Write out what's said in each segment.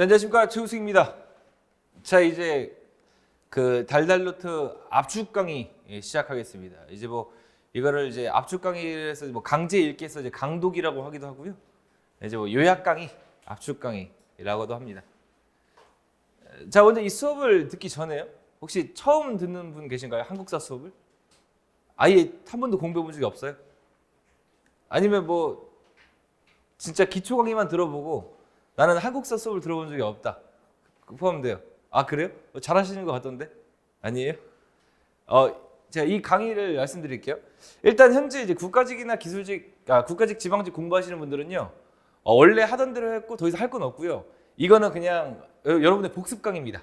네, 안녕하십니까, 최우승입니다. 자, 이제 그 달달노트 압축 강의 시작하겠습니다. 이제 뭐 이거를 이제 압축 강의에서 뭐 강제 읽기에서 이제 강독이라고 하기도 하고요. 이제 뭐 요약 강의, 압축 강의라고도 합니다. 자, 먼저 이 수업을 듣기 전에요. 혹시 처음 듣는 분 계신가요? 한국사 수업을? 아예 한 번도 공부해 본 적이 없어요? 아니면 뭐 진짜 기초 강의만 들어보고 나는 한국사 수업을 들어본 적이 없다. 포함돼요. 아, 그래요? 잘하시는 것 같던데? 아니에요? 제가 이 강의를 말씀드릴게요. 일단 현재 이제 국가직이나 기술직, 국가직, 지방직 공부하시는 분들은요, 원래 하던 대로 했고 더 이상 할 건 없고요. 이거는 그냥 여러분의 복습 강의입니다.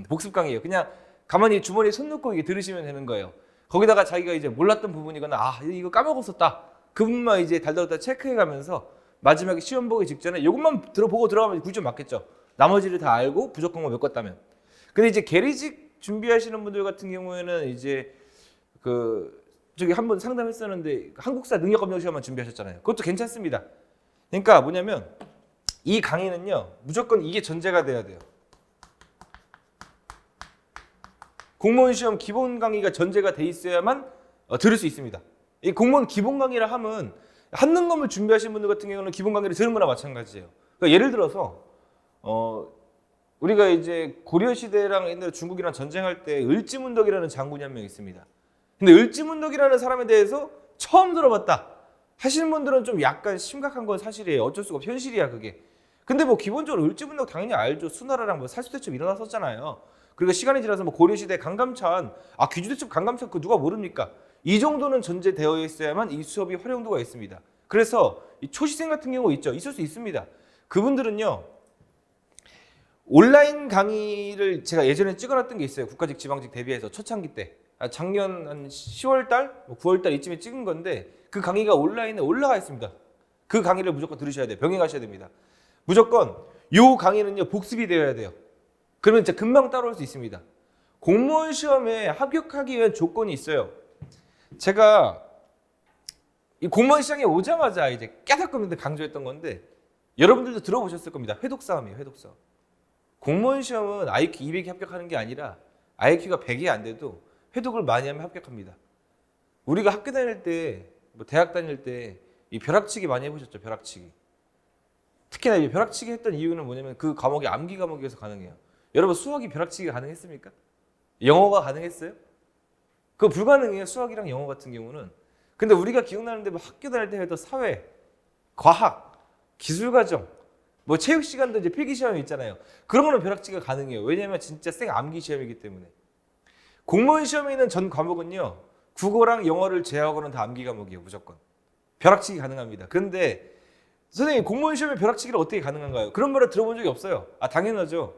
복습 강의예요. 그냥 가만히 주머니에 손 넣고 이게 들으시면 되는 거예요. 거기다가 자기가 이제 몰랐던 부분이거나 이거 까먹었었다. 그 부분만 이제 달달달 체크해가면서 마지막에 시험 보기 직전에 이것만 들어보고 들어가면 9점 맞겠죠. 나머지를 다 알고 부족한 거 메꿨다면. 근데 이제 계리직 준비하시는 분들 같은 경우에는 이제 저기 한번 상담했었는데 한국사 능력검정 시험만 준비하셨잖아요. 그것도 괜찮습니다. 그러니까 뭐냐면 이 강의는요, 무조건 이게 전제가 돼야 돼요. 공무원 시험 기본 강의가 전제가 돼 있어야만 들을 수 있습니다. 이 공무원 기본 강의라 하면 한능검을 준비하시는 분들 같은 경우는 기본 강의를 들은 거나 마찬가지예요. 그러니까 예를 들어서 우리가 이제 고려 시대랑 옛날에 중국이랑 전쟁할 때 을지문덕이라는 장군이 한 명 있습니다. 근데 을지문덕이라는 사람에 대해서 처음 들어봤다 하시는 분들은 좀 약간 심각한 건 사실이에요. 어쩔 수가 없어. 현실이야, 그게. 근데 뭐 기본적으로 을지문덕 당연히 알죠. 수나라랑 뭐 살수대첩 일어났었잖아요. 그리고 시간이 지나서 뭐 고려시대 강감찬, 귀주대첩 강감찬 그 누가 모릅니까? 이 정도는 전제되어 있어야만 이 수업이 활용도가 있습니다. 그래서 이 초시생 같은 경우 있죠. 있을 수 있습니다. 그분들은요, 온라인 강의를 제가 예전에 찍어놨던 게 있어요. 국가직, 지방직 대비해서 초창기 때. 작년 한 10월달, 9월달 이쯤에 찍은 건데 그 강의가 온라인에 올라가 있습니다. 그 강의를 무조건 들으셔야 돼요. 병행하셔야 됩니다. 무조건 요 강의는요, 복습이 되어야 돼요. 그러면 진짜 금방 따라올 수 있습니다. 공무원 시험에 합격하기 위한 조건이 있어요. 제가 이 공무원 시장에 오자마자 이제 깨닫고 강조했던 건데 여러분들도 들어보셨을 겁니다. 회독 싸움이에요, 회독 싸움. 공무원 시험은 IQ 200이 합격하는 게 아니라 IQ가 100이 안 돼도 회독을 많이 하면 합격합니다. 우리가 학교 다닐 때, 뭐 대학 다닐 때 이 벼락치기 많이 해보셨죠, 벼락치기. 특히나 이 벼락치기 했던 이유는 뭐냐면 그 과목이 암기 과목이어서 가능해요. 여러분 수학이 벼락치기가 가능했습니까? 영어가 가능했어요? 그거 불가능해요, 수학이랑 영어 같은 경우는. 근데 우리가 기억나는데 뭐 학교 다닐 때 해도 사회, 과학, 기술과정, 뭐 체육 시간도 이제 필기 시험이 있잖아요. 그런 거는 벼락치기가 가능해요. 왜냐하면 진짜 생 암기 시험이기 때문에. 공무원 시험에 있는 전 과목은요, 국어랑 영어를 제외하고는 다 암기 과목이에요, 무조건. 벼락치기 가능합니다. 그런데 선생님, 공무원 시험에 벼락치기를 어떻게 가능한가요? 그런 말을 들어본 적이 없어요. 당연하죠.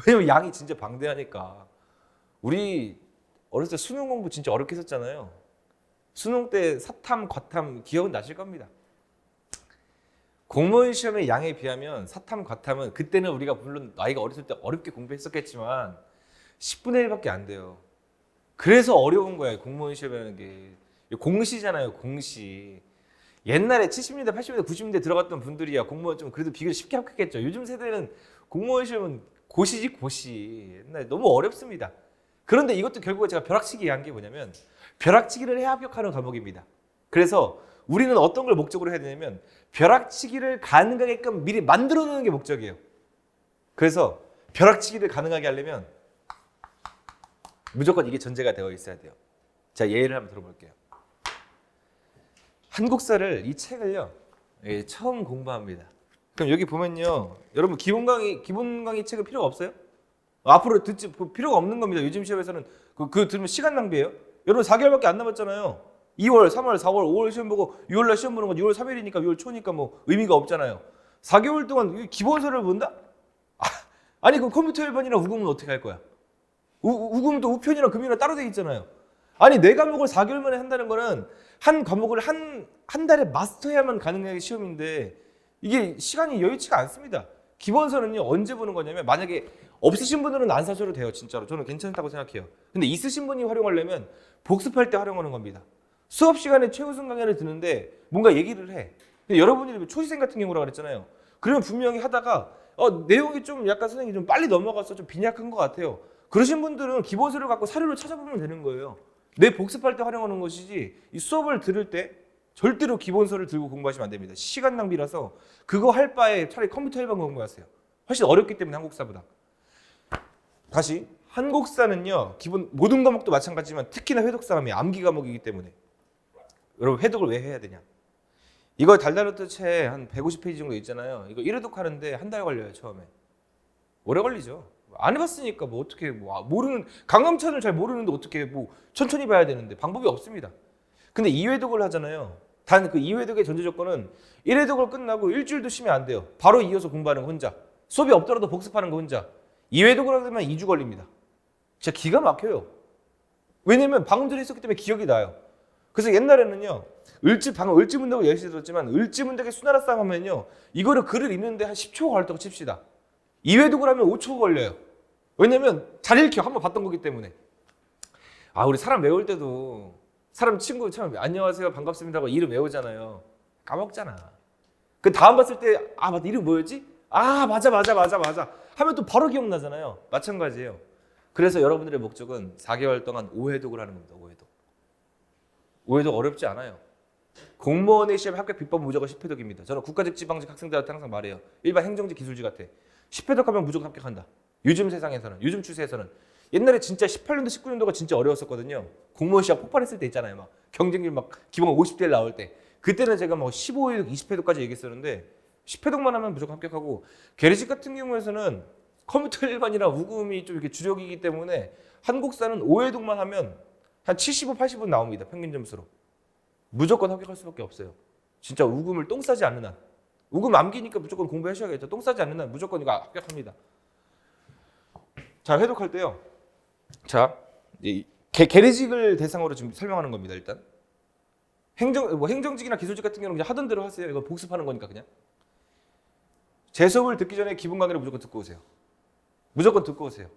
왜냐면 양이 진짜 방대하니까. 우리 어렸을 때 수능 공부 진짜 어렵게 했었잖아요. 수능 때 사탐, 과탐 기억은 나실 겁니다. 공무원 시험의 양에 비하면 사탐, 과탐은 그때는 우리가 물론 나이가 어렸을 때 어렵게 공부했었겠지만 10분의 1밖에 안 돼요. 그래서 어려운 거예요, 공무원 시험이라는 게. 공시잖아요, 공시. 옛날에 70년대, 80년대, 90년대 들어갔던 분들이야 공무원 좀 그래도 비교적 쉽게 합격했죠. 요즘 세대는 공무원 시험은 고시지, 고시. 옛날에 너무 어렵습니다. 그런데 이것도 결국에 제가 벼락치기 한 게 뭐냐면 벼락치기를 해야 합격하는 과목입니다. 그래서 우리는 어떤 걸 목적으로 해야 되냐면 벼락치기를 가능하게끔 미리 만들어 놓는 게 목적이에요. 그래서 벼락치기를 가능하게 하려면 무조건 이게 전제가 되어 있어야 돼요. 자, 예를 한번 들어볼게요. 한국사를, 이 책을요, 처음 공부합니다. 그럼 여기 보면요, 여러분 기본 강의 책은 필요가 없어요? 앞으로 듣지 필요가 없는 겁니다. 요즘 시험에서는 그 들으면 시간 낭비예요. 여러분 4개월밖에 안 남았잖아요. 2월, 3월, 4월, 5월 시험 보고 6월날 시험 보는 건 6월 3일이니까 6월 초니까 뭐 의미가 없잖아요. 4개월 동안 기본서를 본다? 아니 그 컴퓨터 1번이랑 우금은 어떻게 할 거야? 우금도 우편이랑 금이랑 따로 돼 있잖아요. 아니 네 과목을 4개월 만에 한다는 거는 한 과목을 한 달에 마스터해야만 가능한 시험인데 이게 시간이 여의치가 않습니다. 기본서는요, 언제 보는 거냐면 만약에 없으신 분들은 안 사셔도 돼요. 진짜로 저는 괜찮다고 생각해요. 근데 있으신 분이 활용하려면 복습할 때 활용하는 겁니다. 수업 시간에 최우승 강의를 듣는데 뭔가 얘기를 해. 근데 여러분이 초시생 같은 경우라 그랬잖아요. 그러면 분명히 하다가 내용이 좀 약간 선생님이 좀 빨리 넘어가서 좀 빈약한 것 같아요. 그러신 분들은 기본서를 갖고 사료를 찾아보면 되는 거예요. 내 복습할 때 활용하는 것이지 이 수업을 들을 때 절대로 기본서를 들고 공부하시면 안 됩니다. 시간 낭비라서 그거 할 바에 차라리 컴퓨터 일반 공부하세요. 훨씬 어렵기 때문에 한국사보다. 다시 한국사는요. 기본 모든 과목도 마찬가지지만 특히나 회독사감이 암기 과목이기 때문에 여러분 회독을 왜 해야 되냐? 이거 달달로트 책 한 150페이지 정도 있잖아요. 이거 1회독 하는데 한 달 걸려요 처음에. 오래 걸리죠. 안 해봤으니까 뭐 어떻게 뭐 모르는 강감찬을 잘 모르는데 어떻게 뭐 천천히 봐야 되는데 방법이 없습니다. 근데 2회독을 하잖아요. 단 그 2회독의 전제 조건은 1회독을 끝나고 일주일도 쉬면 안 돼요. 바로 이어서 공부하는 거 혼자. 수업이 없더라도 복습하는 거 혼자. 2회독을 하면 2주 걸립니다. 진짜 기가 막혀요. 왜냐면 방금 전에 했었기 때문에 기억이 나요. 그래서 옛날에는요. 방금 을지문덕을 예시 들었지만 을지문덕의 수나라 싸움 하면요. 이거를 글을 읽는데 한 10초 걸렸다고 칩시다. 2회독을 하면 5초 걸려요. 왜냐면 잘 읽혀. 한번 봤던 거기 때문에. 우리 사람 외울 때도 사람 친구 처럼 안녕하세요 반갑습니다 하고 이름 외우잖아요. 까먹잖아. 그 다음 봤을 때 맞다 이름 뭐였지? 맞아 하면 또 바로 기억나잖아요. 마찬가지예요. 그래서 여러분들의 목적은 4개월 동안 5회독을 하는 겁니다. 5회독 어렵지 않아요. 공무원의 시험 합격 비법 무조건 10회독입니다. 저는 국가직 지방직 학생들한테 항상 말해요. 일반 행정직 기술직 같아. 10회독 하면 무조건 합격한다. 요즘 세상에서는, 요즘 추세에서는. 옛날에 진짜 18년도 19년도가 진짜 어려웠었거든요. 공무원 시험 폭발했을 때 있잖아요. 막 경쟁률 막 기본 50대를 나올 때. 그때는 제가 뭐 15회독, 20회독까지 얘기했었는데 10회독만 하면 무조건 합격하고, 계리직 같은 경우에서는 컴퓨터 일반이랑 우금이 좀 이렇게 주력이기 때문에 한국사는 5회독만 하면 한 75, 80은 나옵니다. 평균 점수로. 무조건 합격할 수밖에 없어요. 진짜 우금을 똥 싸지 않는 한. 우금 암기니까 무조건 공부하셔야겠죠. 똥 싸지 않는 한 무조건 이거 합격합니다. 자, 회독할 때요. 자, 계리직을 대상으로 지금 설명하는 겁니다. 일단 행정직이나 기술직 같은 경우는 그냥 하던 대로 하세요. 이거 복습하는 거니까 그냥. 제 수업을 듣기 전에 기본 강의를 무조건 듣고 오세요. 무조건 듣고 오세요.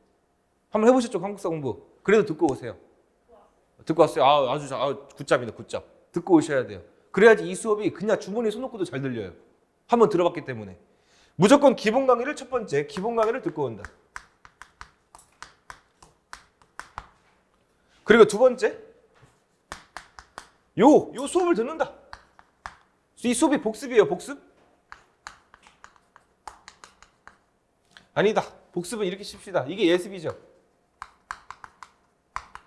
한번 해보셨죠? 한국사 공부. 그래도 듣고 오세요. 듣고 왔어요. 아주 굿잡입니다. 굿잡. 듣고 오셔야 돼요. 그래야지 이 수업이 그냥 주머니에 손 놓고도 잘 들려요. 한번 들어봤기 때문에. 무조건 기본 강의를 첫 번째 기본 강의를 듣고 온다. 그리고 두 번째 요 수업을 듣는다. 이 수업이 복습이에요. 복습? 아니다. 복습은 이렇게 칩시다. 이게 예습이죠.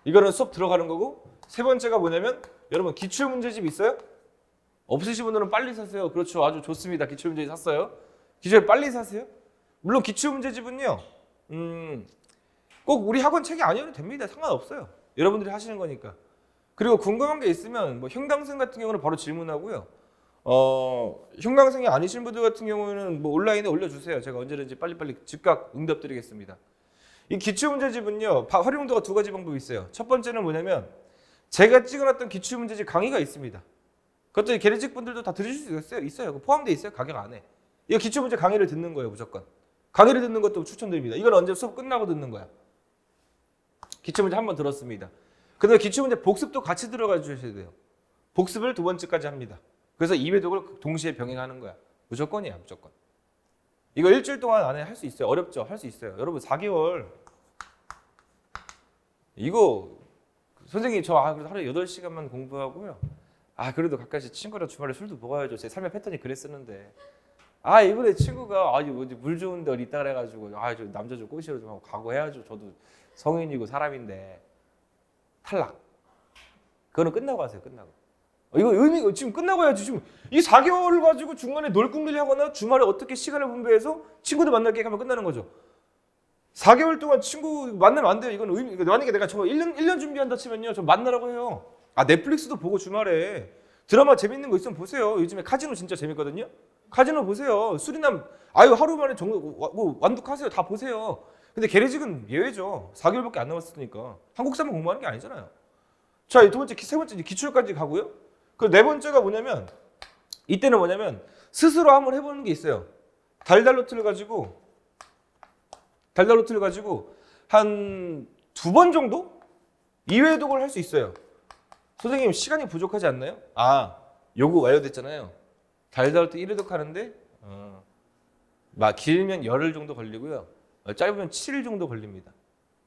이거는 수업 들어가는 거고, 세 번째가 뭐냐면 여러분 기출문제집 있어요? 없으신 분들은 빨리 사세요. 그렇죠. 아주 좋습니다. 기출문제집 샀어요. 기출 빨리 사세요. 물론 기출문제집은요. 꼭 우리 학원 책이 아니어도 됩니다. 상관없어요. 여러분들이 하시는 거니까. 그리고 궁금한 게 있으면 뭐 형광생 같은 경우는 바로 질문하고요. 형광생이 아니신 분들 같은 경우는 뭐 온라인에 올려주세요. 제가 언제든지 빨리빨리 즉각 응답 드리겠습니다. 이 기출문제집은요. 활용도가 두 가지 방법이 있어요. 첫 번째는 뭐냐면 제가 찍어놨던 기출문제집 강의가 있습니다. 그것도 계리직 분들도 다 들으실 수 있어요. 포함되어 있어요. 가격 안에. 이거 기출문제 강의를 듣는 거예요. 무조건. 강의를 듣는 것도 추천드립니다. 이건 언제 수업 끝나고 듣는 거야. 기출문제 한 번 들었습니다. 그다음에 기출문제 복습도 같이 들어가 주셔야 돼요. 복습을 두 번째까지 합니다. 그래서 2회독을 동시에 병행하는 거야. 무조건이야. 무조건. 이거 일주일 동안 안에 할 수 있어요. 어렵죠? 할 수 있어요. 여러분 4개월. 이거 선생님 저 그래도 하루에 8시간만 공부하고요. 그래도 가끔씩 친구랑 주말에 술도 먹어야죠. 제 삶의 패턴이 그랬었는데. 이번에 친구가 물 좋은 데 어디 있다 그래가지고 저 남자 좀 꼬시러 좀 하고 가고 해야죠. 저도 성인이고 사람인데. 탈락. 그거는 끝나고 하세요. 끝나고. 이거 의미가 지금 끝나고 해야지. 지금 이 4개월 가지고 중간에 놀궁놀이 하거나 주말에 어떻게 시간을 분배해서 친구들 만날 계획하면 끝나는 거죠. 4개월 동안 친구 만나면 안 돼요. 이건 만약에 내가 저 1년 준비한다 치면요. 저 만나라고 해요. 넷플릭스도 보고 주말에 드라마 재밌는 거 있으면 보세요. 요즘에 카지노 진짜 재밌거든요. 카지노 보세요. 수리남 하루 만에 완독하세요. 다 보세요. 근데 계리직은 예외죠. 4개월밖에 안 남았으니까. 한국사만 공부하는 게 아니잖아요. 자, 세 번째 기출까지 가고요. 그 네 번째가 뭐냐면 이때는 뭐냐면 스스로 한번 해보는 게 있어요. 달달노트를 가지고 한 2번 정도 2회독을 할 수 있어요. 선생님 시간이 부족하지 않나요? 요거 완료됐잖아요. 달달노트 1회독 하는데 길면 열흘 정도 걸리고요. 짧으면 7일 정도 걸립니다.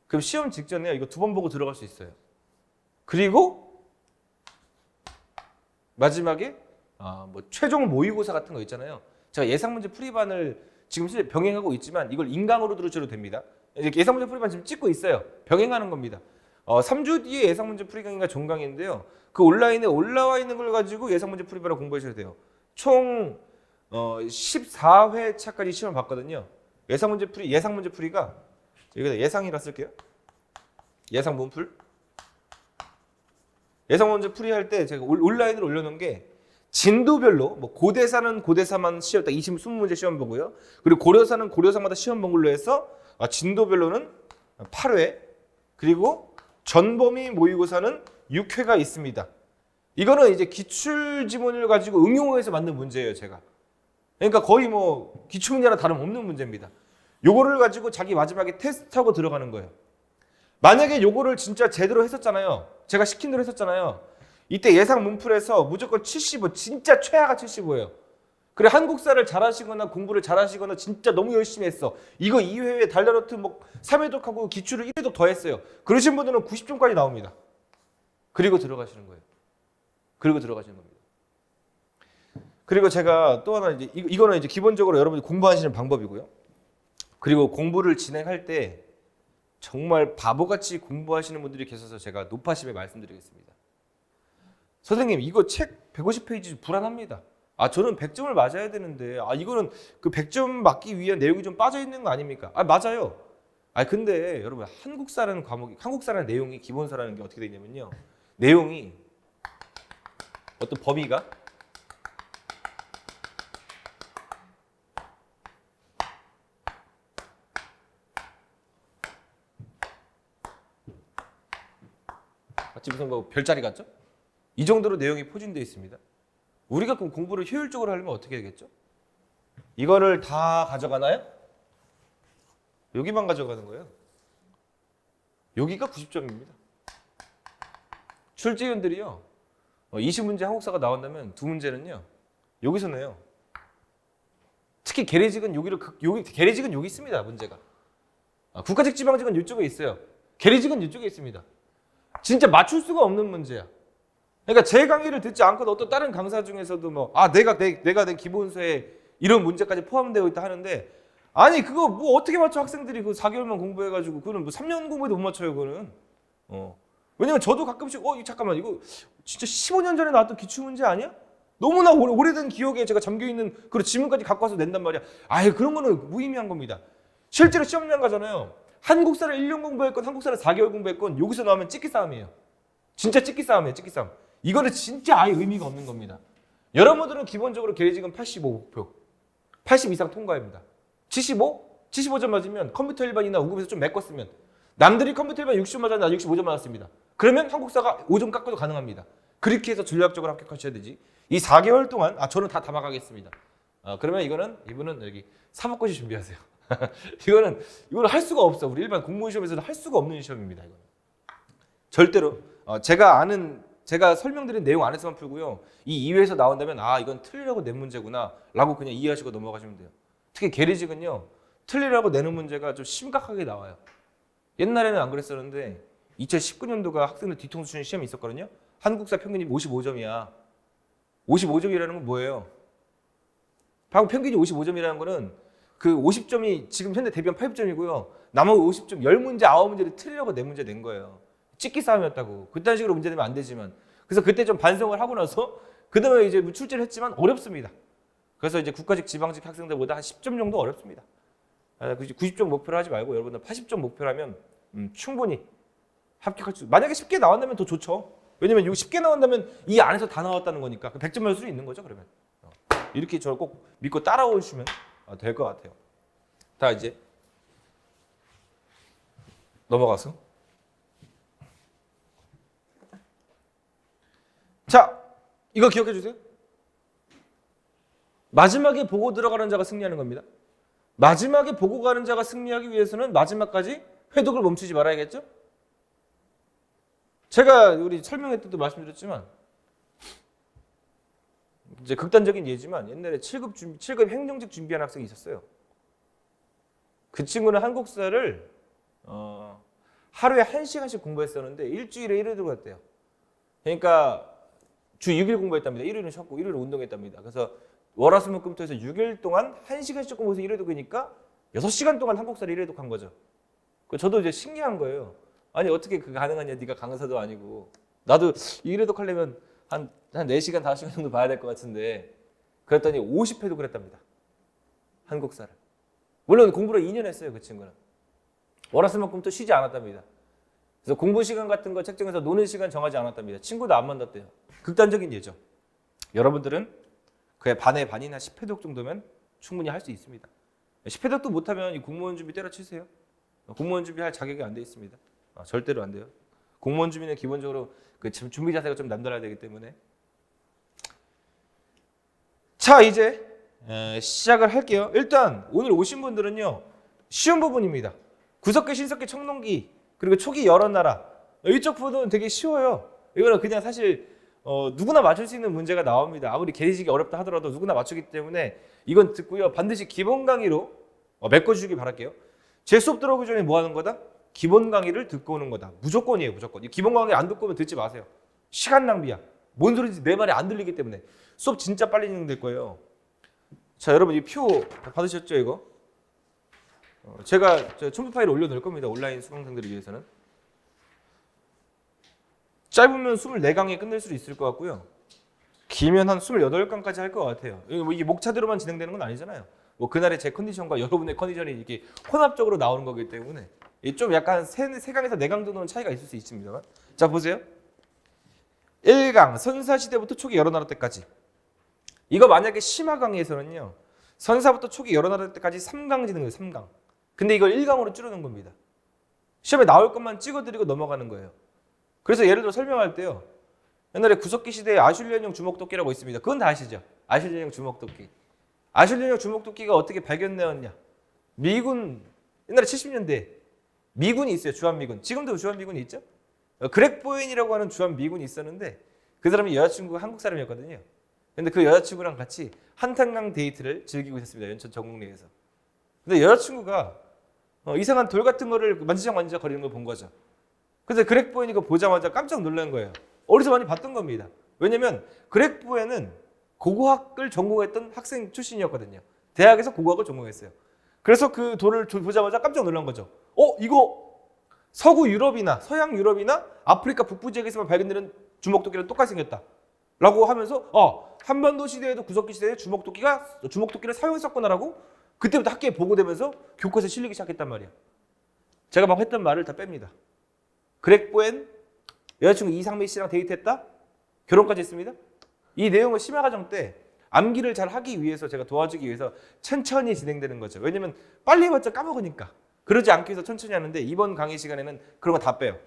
그럼 시험 직전에 이거 2번 보고 들어갈 수 있어요. 그리고 마지막에 뭐 최종 모의고사 같은 거 있잖아요. 제가 예상문제 풀이반을 지금 실제 병행하고 있지만 이걸 인강으로 들으셔도 됩니다. 예상문제 풀이반 지금 찍고 있어요. 병행하는 겁니다. 3주 뒤에 예상문제 풀이강의가 종강인데요. 그 온라인에 올라와 있는 걸 가지고 예상문제 풀이반을 공부하셔도 돼요. 총 14회 차까지 시험을 봤거든요. 예상문제 풀이가 여기다 예상이라 쓸게요. 예상 문풀. 예상문제 풀이할 때 제가 온라인으로 올려놓은 게 진도별로 뭐 고대사는 고대사만 시험 딱 20문제 시험 보고요. 그리고 고려사는 고려사마다 시험 본 걸로 해서 진도별로는 8회 그리고 전범위 모의고사는 6회가 있습니다. 이거는 이제 기출지문을 가지고 응용해서 만든 문제예요, 제가. 그러니까 거의 뭐 기출문제랑 다름없는 문제입니다. 요거를 가지고 자기 마지막에 테스트하고 들어가는 거예요. 만약에 요거를 진짜 제대로 했었잖아요. 제가 시킨 대로 했었잖아요. 이때 예상 문풀에서 무조건 75, 진짜 최하가 75예요. 그래 한국사를 잘하시거나 공부를 잘하시거나 진짜 너무 열심히 했어. 이거 2회에 달달노트 뭐 3회독하고 기출을 1회독 더 했어요. 그러신 분들은 90점까지 나옵니다. 그리고 들어가시는 거예요. 그리고 들어가시는 겁니다. 그리고 제가 또 하나 이거는 이제 기본적으로 여러분이 공부하시는 방법이고요. 그리고 공부를 진행할 때 정말 바보같이 공부하시는 분들이 계셔서 제가 높아심에 말씀드리겠습니다. 선생님 이거 책 150페이지 불안합니다. 저는 100점을 맞아야 되는데 이거는 그 100점 맞기 위한 내용이 좀 빠져 있는 거 아닙니까? 맞아요. 근데 여러분 한국사라는 과목이 한국사라는 내용이 기본사라는 게 어떻게 되냐면요. 내용이 어떤 범위가 마치 무슨 뭐 별자리 같죠? 이 정도로 내용이 포진되어 있습니다. 우리가 그럼 공부를 효율적으로 하려면 어떻게 되겠죠? 이거를 다 가져가나요? 여기만 가져가는 거예요. 여기가 90점입니다. 출제위원들이요. 20문제 한국사가 나온다면 2문제는요. 여기서 내요. 특히 계례직은 계례직은 여기 있습니다. 문제가. 국가직 지방직은 이쪽에 있어요. 계례직은 이쪽에 있습니다. 진짜 맞출 수가 없는 문제야. 그러니까 제 강의를 듣지 않고도 어떤 다른 강사 중에서도 뭐 내가 내 기본서에 이런 문제까지 포함되어 있다 하는데 그거 뭐 어떻게 맞춰 학생들이 그 4개월만 공부해가지고 그거는 뭐 3년 공부해도 못 맞춰요 그거는. 왜냐면 저도 가끔씩 잠깐만 이거 진짜 15년 전에 나왔던 기출문제 아니야? 너무나 오래된 기억에 제가 잠겨있는 그런 지문까지 갖고 와서 낸단 말이야. 그런 거는 무의미한 겁니다. 실제로 시험장 가잖아요. 한국사를 1년 공부했건 한국사를 4개월 공부했건 여기서 나오면 찍기 싸움이에요. 진짜 찍기 싸움이에요. 찍기 싸움. 이거는 진짜 아예 의미가 없는 겁니다. 여러분들은 기본적으로 계례직은 85 목표. 80 이상 통과입니다. 75점 맞으면 컴퓨터 일반이나 우급에서 좀 메꿨으면 남들이 컴퓨터 일반 60점 맞았는데 나 65점 맞았습니다. 그러면 한국사가 5점 깎아도 가능합니다. 그렇게 해서 전략적으로 합격하셔야 되지. 이 4개월 동안 저는 다 담아가겠습니다. 그러면 이분은 여기 사법고시 준비하세요. 이거는 할 수가 없어. 우리 일반 공무원 시험에서는 할 수가 없는 시험입니다. 이거는. 절대로 제가 설명드린 내용 안에서만 풀고요. 이 2회에서 나온다면 이건 틀리라고 낸 문제구나 라고 그냥 이해하시고 넘어가시면 돼요. 특히 계례직은요. 틀리라고 내는 문제가 좀 심각하게 나와요. 옛날에는 안 그랬었는데 2019년도가 학생들 뒤통수 치는 시험이 있었거든요. 한국사 평균이 55점이야. 55점이라는 건 뭐예요? 방금 평균이 55점이라는 거는 그 50점이 지금 현재 대비한 80점이고요. 나머지 50점 10문제, 9문제를 틀리라고 내 문제 낸 거예요. 찍기 싸움이었다고. 그딴 식으로 문제 내면 안 되지만. 그래서 그때 좀 반성을 하고 나서 그다음에 이제 출제를 했지만 어렵습니다. 그래서 이제 국가직 지방직 학생들보다 한 10점 정도 어렵습니다. 90점 목표로 하지 말고 여러분들 80점 목표라면 충분히 합격할 수. 만약에 10개 나온다면 더 좋죠. 왜냐면 이거 10개 나온다면 이 안에서 다 나왔다는 거니까 100점 맞을 수 있는 거죠. 그러면 이렇게 저를 꼭 믿고 따라오시면 될 것 같아요. 다 이제 넘어가서 자 이거 기억해 주세요. 마지막에 보고 들어가는 자가 승리하는 겁니다. 마지막에 보고 가는 자가 승리하기 위해서는 마지막까지 회독을 멈추지 말아야겠죠? 제가 우리 설명회 때도 말씀드렸지만 이제 극단적인 예지만 옛날에 7급 행정직 준비하는 학생이 있었어요. 그 친구는 한국사를 하루에 1시간씩 공부했었는데 일주일에 1회 들어갔대요. 그러니까 주 6일 공부했답니다. 일요일은 쉬었고 일요일은 운동했답니다. 그래서 월화수목금토에서 6일 동안 1시간씩 공부해서 1회 독이니까 6시간 동안 한국사를 1회 독한 거죠. 저도 이제 신기한 거예요. 아니 어떻게 그게 가능하냐. 네가 강사도 아니고. 나도 1회 독하려면 한 4시간 5시간 정도 봐야 될 것 같은데 그랬더니 50회 독을 했답니다. 한국사를. 물론 공부를 2년 했어요. 그 친구는. 월화수목금토 쉬지 않았답니다. 그래서 공부 시간 같은 거 책정해서 노는 시간 정하지 않았답니다. 친구도 안 만났대요. 극단적인 예죠. 여러분들은 그의 반의 반이나 10회독 정도면 충분히 할 수 있습니다. 10회독도 못하면 이 공무원 준비 때려치세요. 공무원 준비할 자격이 안 돼 있습니다. 절대로 안 돼요. 공무원 준비는 기본적으로 그 준비 자세가 좀 남달라야 되기 때문에. 자, 이제 시작을 할게요. 일단 오늘 오신 분들은요. 쉬운 부분입니다. 구석기, 신석기, 청동기 그리고 초기 여러 나라 이쪽 부분은 되게 쉬워요. 이거는 그냥 사실 누구나 맞출 수 있는 문제가 나옵니다. 아무리 계리식이 어렵다 하더라도 누구나 맞추기 때문에 이건 듣고요. 반드시 기본 강의로 메꿔주시기 바랄게요. 제 수업 들어오기 전에 뭐 하는 거다? 기본 강의를 듣고 오는 거다. 무조건이에요. 무조건. 이 기본 강의 안 듣고 오면 듣지 마세요. 시간 낭비야. 뭔 소리인지 내 말이 안 들리기 때문에. 수업 진짜 빨리 진행될 거예요. 자, 여러분 이 표 받으셨죠 이거? 제가 첨부 파일을 올려놓을 겁니다. 온라인 수강생들을 위해서는. 짧으면 24강에 끝낼 수도 있을 것 같고요. 길면 한 28강까지 할 것 같아요. 이게 목차대로만 진행되는 건 아니잖아요. 뭐 그날의 제 컨디션과 여러분의 컨디션이 이렇게 혼합적으로 나오는 거기 때문에 좀 약간 3강에서 4강 정도는 차이가 있을 수 있습니다만. 자, 보세요. 1강, 선사시대부터 초기 여러 나라 때까지. 이거 만약에 심화 강의에서는요. 선사부터 초기 여러 나라 때까지 3강 진행해요. 3강. 근데 이걸 1강으로 줄여놓은 겁니다. 시험에 나올 것만 찍어드리고 넘어가는 거예요. 그래서 예를 들어 설명할 때요. 옛날에 구석기 시대에 아슐리안형 주먹도끼라고 있습니다. 그건 다 아시죠? 아슐리안형 주먹도끼. 아슐리안형 주먹도끼가 어떻게 발견되었냐? 미군, 옛날에 70년대 미군이 있어요. 주한미군. 지금도 주한미군이 있죠? 그렉 보웬이라고 하는 주한미군이 있었는데 그 사람이 여자친구가 한국 사람이었거든요. 근데 그 여자친구랑 같이 한탄강 데이트를 즐기고 있었습니다. 연천 정릉리에서. 근데 여자친구가 이상한 돌 같은 거를 만지작 거리는 걸 본 거죠. 그래서 그렉 보웬이 거 보자마자 깜짝 놀란 거예요. 어디서 많이 봤던 겁니다. 왜냐면 그렉 보웬은 고고학을 전공했던 학생 출신이었거든요. 대학에서 고고학을 전공했어요. 그래서 그 돌을 보자마자 깜짝 놀란 거죠. 이거 서구 유럽이나 서양 유럽이나 아프리카 북부 지역에서만 발견되는 주먹도끼랑 똑같이 생겼다. 라고 하면서 한반도 시대에도 구석기 시대에 주먹도끼를 사용했었구나라고 그때부터 학교에 보고되면서 교과서에 실리기 시작했단 말이야. 제가 막 했던 말을 다 뺍니다. 그렉 보웬 여자친구 이상미 씨랑 데이트했다? 결혼까지 했습니다. 이 내용을 심화 과정 때 암기를 잘 하기 위해서 제가 도와주기 위해서 천천히 진행되는 거죠. 왜냐면 빨리 해봤자 까먹으니까. 그러지 않기 위해서 천천히 하는데 이번 강의 시간에는 그런 거 다 빼요.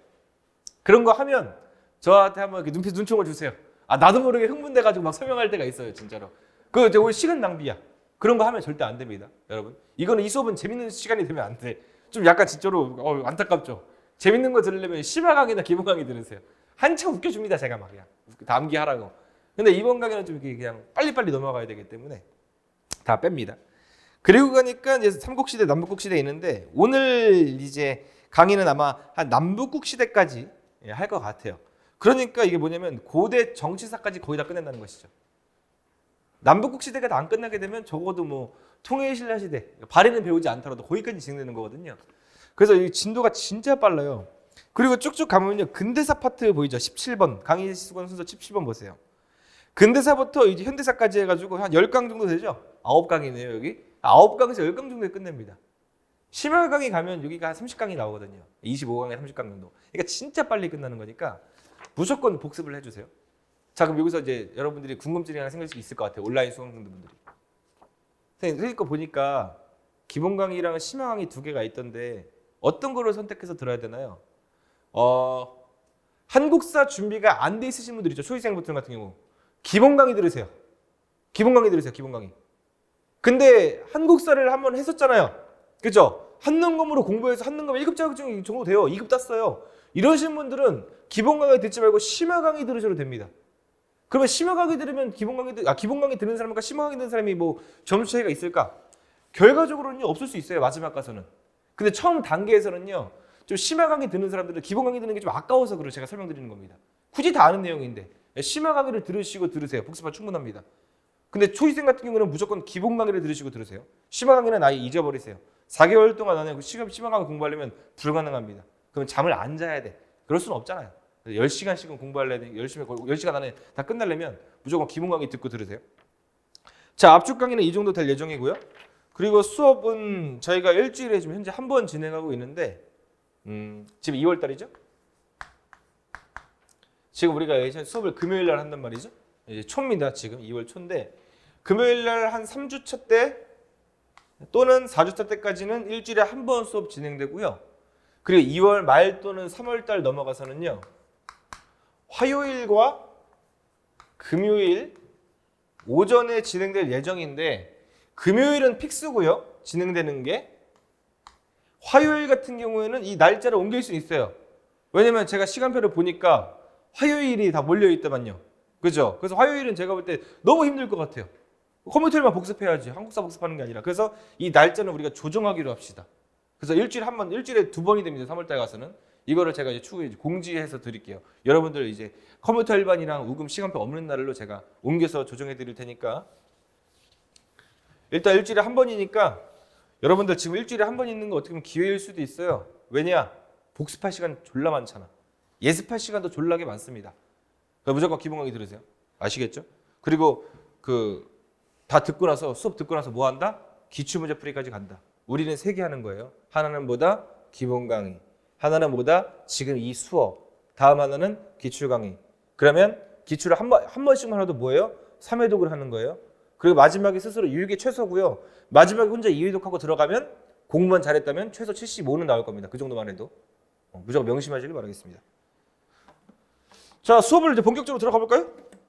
그런 거 하면 저한테 한번 이렇게 눈총을 주세요. 나도 모르게 흥분돼가지고 막 설명할 때가 있어요. 진짜로. 그거 이제 오늘 시간 낭비야. 그런 거 하면 절대 안 됩니다. 여러분. 이거는 이 수업은 재밌는 시간이 되면 안 돼. 좀 약간 진짜로 안타깝죠. 재밌는 거 들으려면 심화 강의나 기본 강의 들으세요. 한참 웃겨줍니다. 제가 막 그냥 다 암기하라고. 근데 이번 강의는 좀 이렇게 그냥 빨리빨리 넘어가야 되기 때문에 다 뺍니다. 그리고 가니까 이제 삼국시대, 남북국시대 있는데 오늘 이제 강의는 아마 한 남북국시대까지 할 것 같아요. 그러니까 이게 뭐냐면 고대 정치사까지 거의 다 끝낸다는 것이죠. 남북국시대가 다 안 끝나게 되면 적어도 뭐 통일신라시대, 발해는 배우지 않더라도 거기까지 진행되는 거거든요. 그래서 이 진도가 진짜 빨라요. 그리고 쭉쭉 가면요. 근대사 파트 보이죠? 17번. 강의 수강 순서 17번 보세요. 근대사부터 이제 현대사까지 해가지고 한 10강 정도 되죠? 9강이네요, 여기. 9강에서 10강 정도에 끝냅니다. 심화 강의 가면 여기가 한 30강이 나오거든요. 25강에 30강 정도. 그러니까 진짜 빨리 끝나는 거니까 무조건 복습을 해주세요. 자, 그럼 여기서 이제 여러분들이 궁금증이 하나 생길 수 있을 것 같아요. 온라인 수강생분들이. 선생님 거 보니까 기본 강의랑 심화 강의 2개가 있던데 어떤 거를 선택해서 들어야 되나요? 한국사 준비가 안 돼 있으신 분들 있죠. 초이생분들 같은 경우. 기본 강의 들으세요. 기본 강의 들으세요. 기본 강의. 근데 한국사를 한번 했었잖아요. 그죠? 한능검으로 공부해서 한능검 1급 자격증 정도 돼요. 2급 땄어요. 이러신 분들은 기본 강의 듣지 말고 심화 강의 들으셔도 됩니다. 그러면 심화 강의 들으면 기본 강의 듣는 사람과 심화 강의 듣는 사람이 뭐 점수 차이가 있을까? 결과적으로는 없을 수 있어요. 마지막 가서는. 근데 처음 단계에서는요. 좀 심화 강의 듣는 사람들은 기본 강의 듣는 게 좀 아까워서 그래서 제가 설명드리는 겁니다. 굳이 다 아는 내용인데 심화 강의를 들으시고 들으세요. 복습화 충분합니다. 근데 초시생 같은 경우는 무조건 기본 강의를 들으시고 들으세요. 심화 강의는 아예 잊어버리세요. 4개월 동안 안에 심화 강의 공부하려면 불가능합니다. 그럼 잠을 안 자야 돼. 그럴 수는 없잖아요. 10시간씩은 공부하려면 10시간 안에 다 끝내려면 무조건 기본 강의 듣고 들으세요. 자, 압축 강의는 이 정도 될 예정이고요. 그리고 수업은 저희가 일주일에 지금 현재 한 번 진행하고 있는데 지금 2월 달이죠? 지금 우리가 예전 수업을 금요일 날 한단 말이죠. 이제 초입니다. 지금 2월 초인데 금요일 날 한 3주차 때 또는 4주차 때까지는 일주일에 한 번 수업 진행되고요. 그리고 2월 말 또는 3월 달 넘어가서는요. 화요일과 금요일 오전에 진행될 예정인데 금요일은 픽스고요. 진행되는 게 화요일 같은 경우에는 이 날짜를 옮길 수 있어요. 왜냐면 제가 시간표를 보니까 화요일이 다 몰려있다만요. 그죠? 그래서 화요일은 제가 볼 때 너무 힘들 것 같아요. 컴퓨터만 복습해야지. 한국사 복습하는 게 아니라. 그래서 이 날짜는 우리가 조정하기로 합시다. 그래서 일주일에 2번이 됩니다. 3월달 가서는. 이거를 제가 이제 추후에 공지해서 드릴게요. 여러분들 이제 컴퓨터 일반이랑 우금 시간표 없는 날로 제가 옮겨서 조정해 드릴 테니까. 일단 일주일에 한 번이니까 여러분들 지금 일주일에 한 번 있는 거 어떻게 보면 기회일 수도 있어요. 왜냐? 복습할 시간 졸라 많잖아. 예습할 시간도 졸라게 많습니다. 그러니까 무조건 기본 강의 들으세요. 아시겠죠? 그리고 다 듣고 나서 수업 듣고 나서 뭐 한다? 기출문제 풀이까지 간다. 우리는 3개 하는 거예요. 하나는 뭐다? 기본 강의. 하나는 뭐다? 지금 이 수업. 다음 하나는 기출 강의. 그러면 기출을 한 번씩만 하도 뭐예요? 3회독을 하는 거예요. 그리고 마지막에 스스로 유익이 최소고요. 마지막에 혼자 2회독하고 들어가면 공부만 잘했다면 최소 75는 나올 겁니다. 그 정도만 해도. 무조건 명심하시길 바라겠습니다. 자, 수업을 이제 본격적으로 들어가 볼까요?